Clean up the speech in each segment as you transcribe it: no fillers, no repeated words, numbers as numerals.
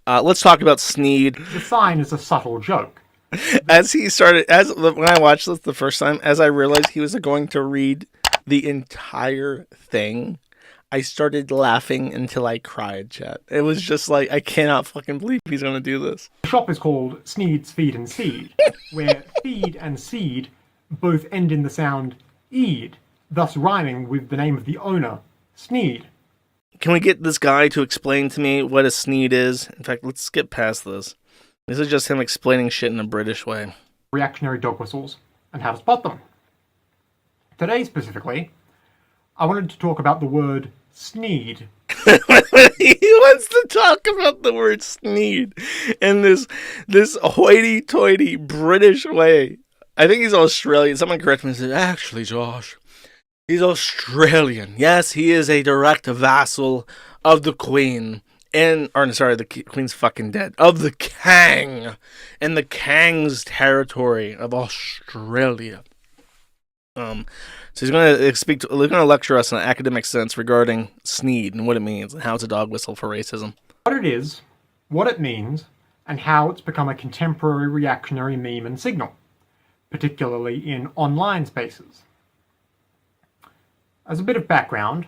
Let's talk about Sneed. The sign is a subtle joke. When I watched this the first time, as I realized he was going to read the entire thing, I started laughing until I cried, chat. It was just like, I cannot fucking believe he's going to do this. The shop is called Sneed's Feed and Seed, where feed and seed both end in the sound eed, thus rhyming with the name of the owner, Sneed. Can we get this guy to explain to me what a Sneed is? In fact, let's skip past this. This is just him explaining shit in a British way. Reactionary dog whistles, and how to spot them. Today, specifically, I wanted to talk about the word Sneed. He wants to talk about the word Sneed in this hoity-toity British way. I think he's Australian. Someone correct me and said, actually, Josh, he's Australian. Yes, he is a direct vassal of the Queen. The Queen's fucking dead. Of the Kang. In the Kang's territory of Australia. So he's going to lecture us in an academic sense regarding Sneed and what it means and how it's a dog whistle for racism. What it is, what it means, and how it's become a contemporary reactionary meme and signal, particularly in online spaces. As a bit of background,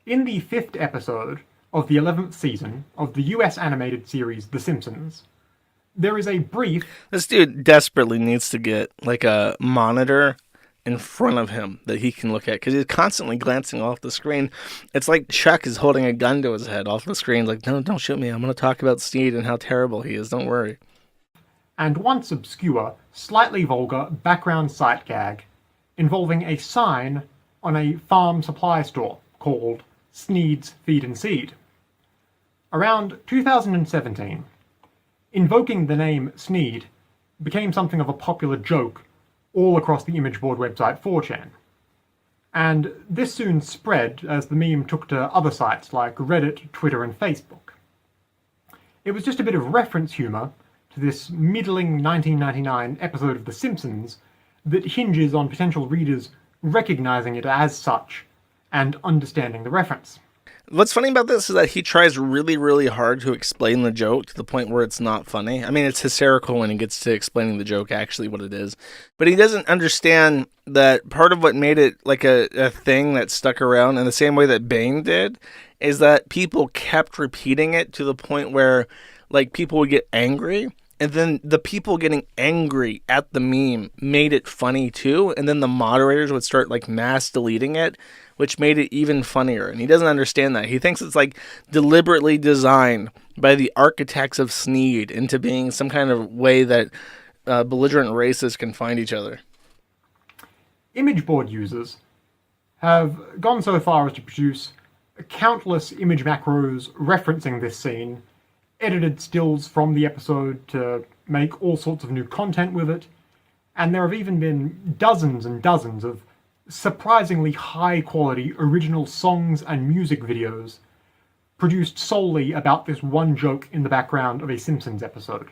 in the 5th episode of the 11th season of the US animated series The Simpsons, there is a brief... This dude desperately needs to get like a monitor in front of him that he can look at, because he's constantly glancing off the screen. It's like Chuck is holding a gun to his head off the screen, like, no, don't shoot me. I'm going to talk about Sneed and how terrible he is. Don't worry. And once obscure, slightly vulgar background sight gag involving a sign on a farm supply store called Sneed's Feed and Seed. Around 2017, invoking the name Sneed became something of a popular joke all across the image board website 4chan. And this soon spread as the meme took to other sites like Reddit, Twitter, and Facebook. It was just a bit of reference humour to this middling 1999 episode of The Simpsons that hinges on potential readers recognising it as such and understanding the reference. What's funny about this is that he tries really, really hard to explain the joke to the point where it's not funny. I mean, it's hysterical when he gets to explaining the joke actually what it is. But he doesn't understand that part of what made it like a thing that stuck around in the same way that Bane did is that people kept repeating it to the point where like people would get angry. And then the people getting angry at the meme made it funny too. And then the moderators would start like mass deleting it, which made it even funnier. And he doesn't understand that. He thinks it's like deliberately designed by the architects of Sneed into being some kind of way that belligerent races can find each other. Image board users have gone so far as to produce countless image macros referencing this scene, edited stills from the episode to make all sorts of new content with it, and there have even been dozens and dozens of surprisingly high-quality original songs and music videos produced solely about this one joke in the background of a Simpsons episode.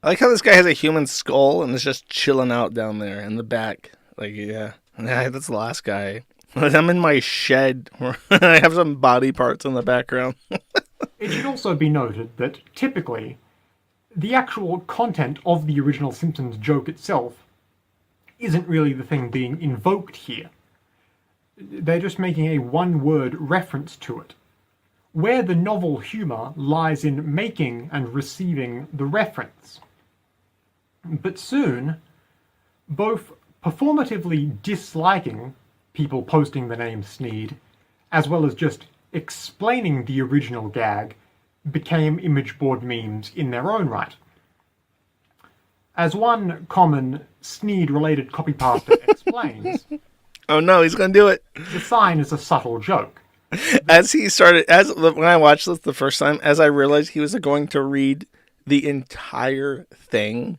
I like how this guy has a human skull and is just chilling out down there in the back. Like, yeah, that's the last guy. I'm in my shed where I have some body parts in the background. It should also be noted that, typically, the actual content of the original Simpsons joke itself isn't really the thing being invoked here. They're just making a one-word reference to it, where the novel humour lies in making and receiving the reference. But soon, both performatively disliking people posting the name Sneed, as well as just explaining the original gag, became image board memes in their own right. As one common Sneed-related copypaster explains, oh no, he's gonna do it. The sign is a subtle joke. When I watched this the first time, as I realized he was going to read the entire thing,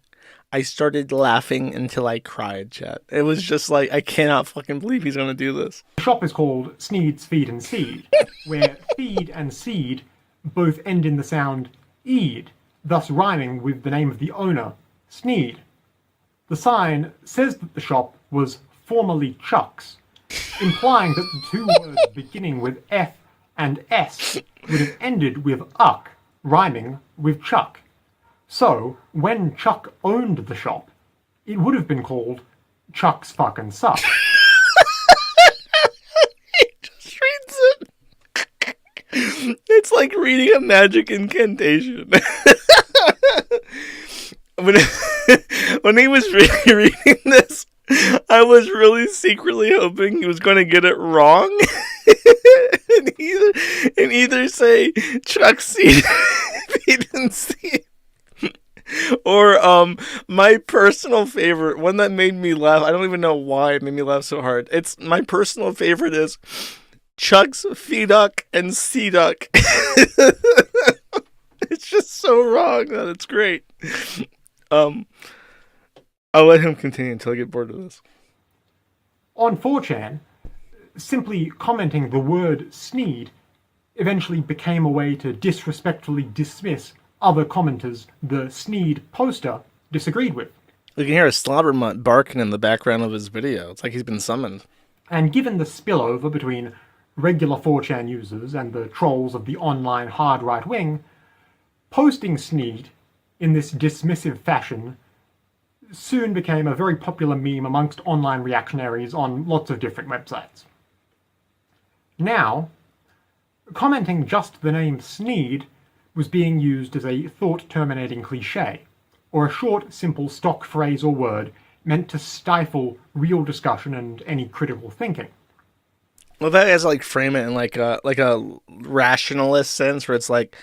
I started laughing until I cried, chat. It was just like, I cannot fucking believe he's gonna do this. The shop is called Sneed's Feed and Seed, where feed and seed both end in the sound eed, thus rhyming with the name of the owner, Sneed. The sign says that the shop was formerly Chuck's, implying that the two words beginning with F and S would have ended with uck, rhyming with Chuck. So, when Chuck owned the shop, it would have been called Chuck's Fucking Suck. He just reads it. It's like reading a magic incantation. When he was reading this, I was really secretly hoping he was going to get it wrong. and either say Chuck Seed and Seed. Or my personal favorite, one that made me laugh. I don't even know why it made me laugh so hard. It's my personal favorite is Chuck's Feeduck and Seeduck. It's just so wrong that it's great. I'll let him continue until I get bored of this. On 4chan, simply commenting the word Sneed eventually became a way to disrespectfully dismiss other commenters the Sneed poster disagreed with. You can hear a slobbermutt barking in the background of his video. It's like he's been summoned. And given the spillover between regular 4chan users and the trolls of the online hard right wing, posting Sneed in this dismissive fashion soon became a very popular meme amongst online reactionaries on lots of different websites. Now, commenting just the name Sneed was being used as a thought-terminating cliché, or a short, simple stock phrase or word meant to stifle real discussion and any critical thinking. Well, that is like frame it in like a rationalist sense, where it's like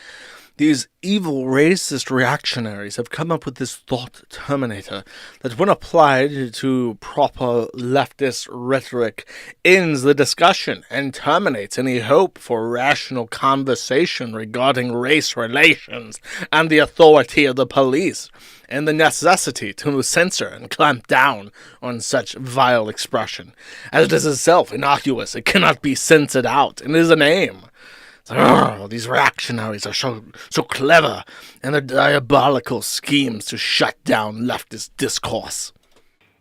these evil racist reactionaries have come up with this thought terminator that, when applied to proper leftist rhetoric, ends the discussion and terminates any hope for rational conversation regarding race relations and the authority of the police, and the necessity to censor and clamp down on such vile expression, as it is itself innocuous, it cannot be censored out, and is an aim. These reactionaries are so clever in their diabolical schemes to shut down leftist discourse.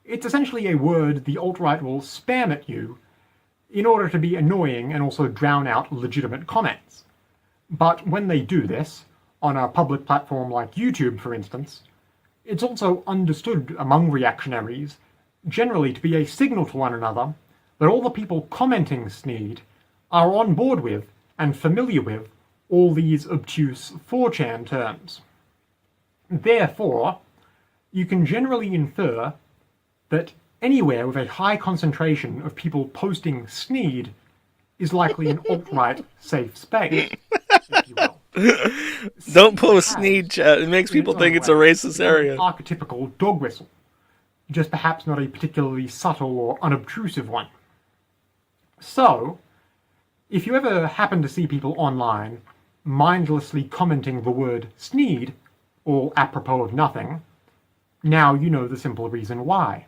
It's essentially a word the alt-right will spam at you in order to be annoying and also drown out legitimate comments. But when they do this, on a public platform like YouTube for instance, it's also understood among reactionaries generally to be a signal to one another that all the people commenting Sneed are on board with and familiar with all these obtuse 4chan terms. Therefore, you can generally infer that anywhere with a high concentration of people posting Sneed is likely an alt-right safe space, if you will. Don't post Sneed, chat. It makes people think it's a racist area. An archetypical dog whistle, just perhaps not a particularly subtle or unobtrusive one. So, if you ever happen to see people online mindlessly commenting the word Sneed, all apropos of nothing, now you know the simple reason why.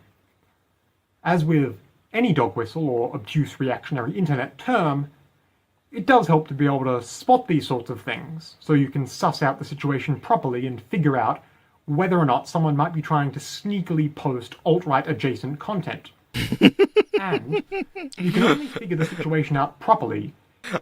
As with any dog whistle or obtuse reactionary internet term, it does help to be able to spot these sorts of things, so you can suss out the situation properly and figure out whether or not someone might be trying to sneakily post alt-right adjacent content. And you can only figure the situation out properly.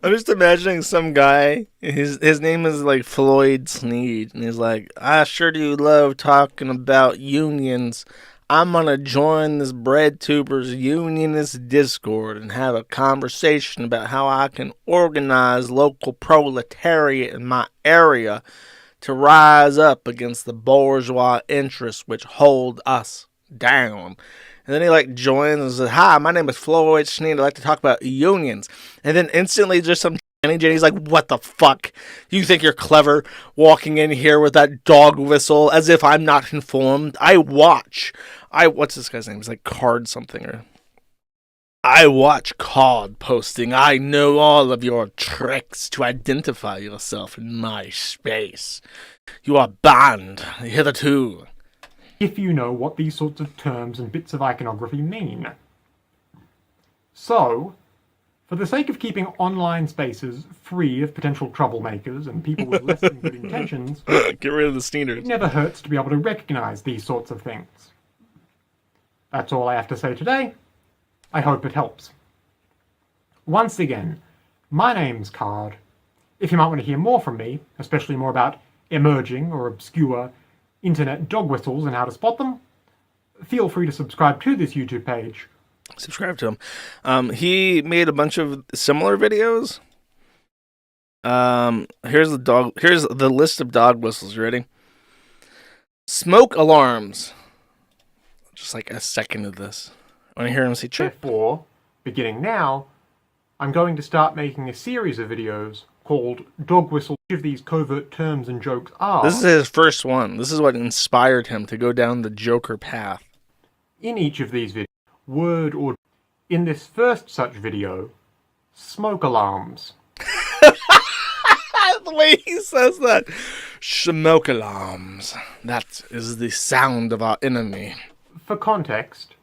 I'm just imagining some guy, his name is like Floyd Sneed, and he's like, I sure do love talking about unions. I'm gonna join this BreadTubers unionist Discord and have a conversation about how I can organize local proletariat in my area to rise up against the bourgeois interests which hold us down. And then he like joins and says, hi, my name is Floyd Sneed. I'd like to talk about unions. And then instantly just some Jenny's like, what the fuck? You think you're clever walking in here with that dog whistle as if I'm not informed? What's this guy's name? It's like Card something. Or I watch card posting. I know all of your tricks to identify yourself in my space. You are banned hitherto. If you know what these sorts of terms and bits of iconography mean. So, for the sake of keeping online spaces free of potential troublemakers and people with less than good intentions, get rid of the Sneeders. It never hurts to be able to recognize these sorts of things. That's all I have to say today. I hope it helps. Once again, my name's Card, If you might want to hear more from me, especially more about emerging or obscure internet dog whistles and how to spot them, feel free to subscribe to this YouTube page. Subscribe to him. He made a bunch of similar videos. Here's the list of dog whistles. You ready? Smoke alarms. Just like a second of this. Want to hear him say chirp? Therefore, beginning now, I'm going to start making a series of videos called Dog Whistle. Each of these covert terms and jokes are... This is his first one. This is what inspired him to go down the Joker path. In each of these videos, word or... In this first such video, smoke alarms. The way he says that. Smoke alarms. That is the sound of our enemy. For context,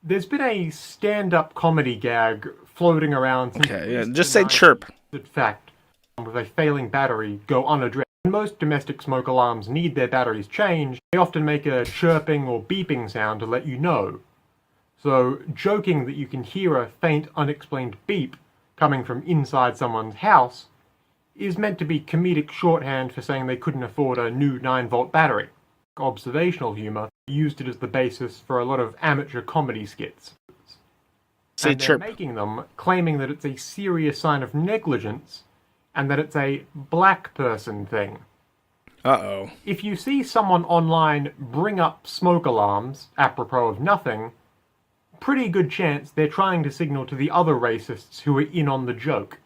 there's been a stand-up comedy gag floating around since... Okay, yeah, just say chirp. In fact, with a failing battery go unaddressed. When most domestic smoke alarms need their batteries changed, they often make a chirping or beeping sound to let you know. So, joking that you can hear a faint, unexplained beep coming from inside someone's house is meant to be comedic shorthand for saying they couldn't afford a new 9-volt battery. Observational humor used it as the basis for a lot of amateur comedy skits. Say and they're chirp. making them, claiming that it's a serious sign of negligence and that it's a black person thing. Uh-oh. If you see someone online bring up smoke alarms, apropos of nothing, pretty good chance they're trying to signal to the other racists who are in on the joke.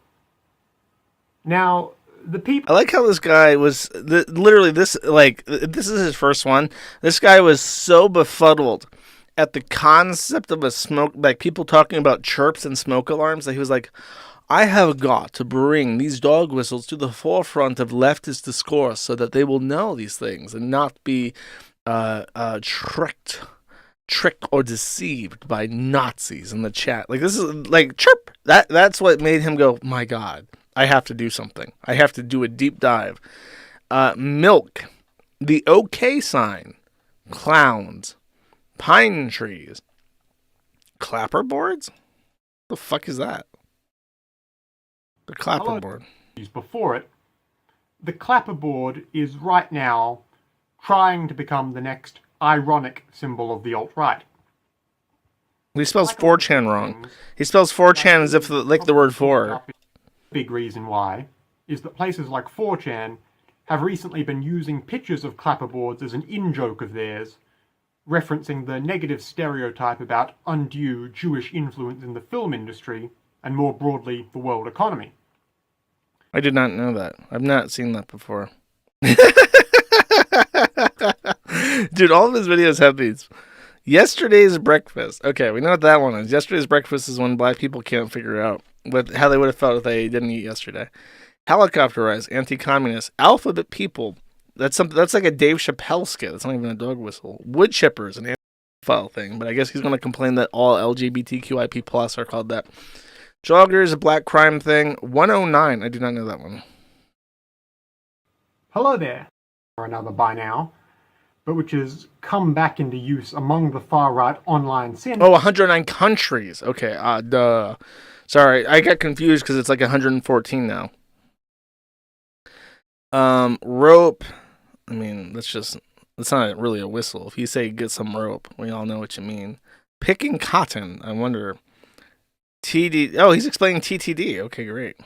Now, the people... I like how this guy was... literally, this is his first one. This guy was so befuddled at the concept of a smoke... Like, people talking about chirps and smoke alarms that he was like, I have got to bring these dog whistles to the forefront of leftist discourse so that they will know these things and not be tricked or deceived by Nazis in the chat. Like, this is like chirp. That's what made him go, my God, I have to do something. I have to do a deep dive. Milk, the OK sign, clowns, pine trees, clapperboards. The fuck is that? The clapperboard. Before it, the clapperboard is right now trying to become the next ironic symbol of the alt-right. He spells 4chan wrong. He spells 4chan as if like the word for. Big reason why is that places like 4chan have recently been using pictures of clapperboards as an in-joke of theirs, referencing the negative stereotype about undue Jewish influence in the film industry and more broadly the world economy. I did not know that. I've not seen that before. Dude, all of his videos have these. Yesterday's breakfast. Okay, we know what that one is. Yesterday's breakfast is when black people can't figure out how they would have felt if they didn't eat yesterday. Helicopterized, anti-communist, alphabet people. That's something. That's like a Dave Chappelle skit. That's not even a dog whistle. Wood chippers, an anti-file thing. But I guess he's going to complain that all LGBTQIP plus are called that. Joggers, a black crime thing. 109. I do not know that one. Hello there, or another by now, but which has come back into use among the far-right online sin. Oh, 109 countries. Okay, duh. Sorry, I got confused because it's like 114 now. Rope. I mean, that's not really a whistle. If you say get some rope, we all know what you mean. Picking cotton. I wonder. TD. Oh, he's explaining TTD. Okay, great.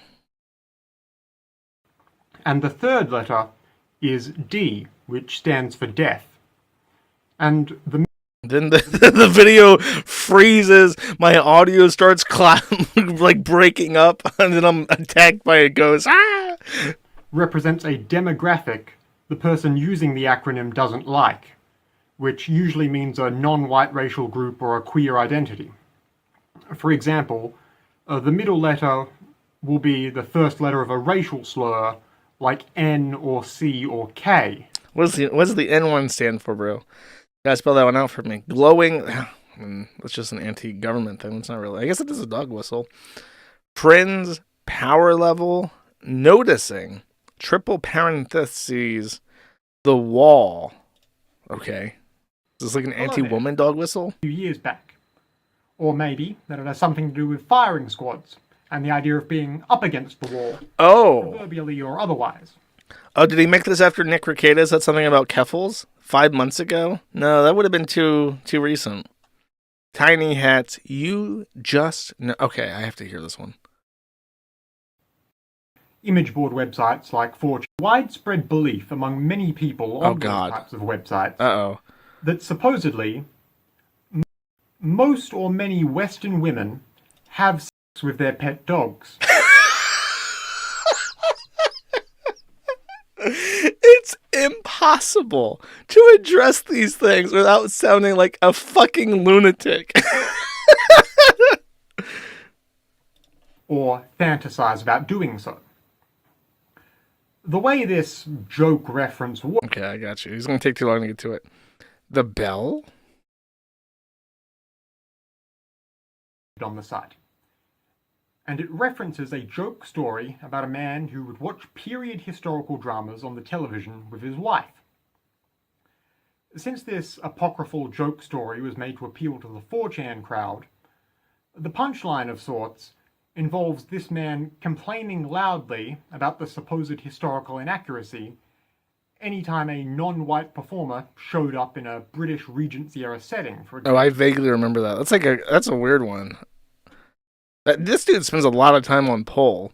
And the third letter is D, which stands for death. And then the video freezes. My audio starts like breaking up, and then I'm attacked by a ghost. Ah! Represents a demographic the person using the acronym doesn't like, which usually means a non-white racial group or a queer identity. For example, the middle letter will be the first letter of a racial slur, like N or C or K. What's the N1 stand for, bro? Gotta spell that one out for me. Glowing. That's just an anti-government thing. It's not really. I guess it is a dog whistle. Friends, power level, noticing, triple parentheses, the wall. Okay. Is this like an anti-woman dog whistle? A few years back. Or maybe that it has something to do with firing squads, and the idea of being up against the wall, Oh. proverbially or otherwise. Oh, did he make this after Nick Rekieta said something about Keffels 5 months ago? No, that would have been too recent. Tiny hats, you just... No. Okay, I have to hear this one. Image board websites like 4chan. Widespread belief among many people on those types of websites Uh-oh. that supposedly most or many Western women have sex with their pet dogs. It's impossible to address these things without sounding like a fucking lunatic. Or fantasize about doing so. The way this joke reference works... Okay, I got you. He's going to take too long to get to it. The bell? on the site. And it references a joke story about a man who would watch period historical dramas on the television with his wife. Since this apocryphal joke story was made to appeal to the 4chan crowd, the punchline of sorts involves this man complaining loudly about the supposed historical inaccuracy anytime a non-white performer showed up in a British Regency-era setting. For example. Oh, I vaguely remember that. That's a weird one. This dude spends a lot of time on Poll.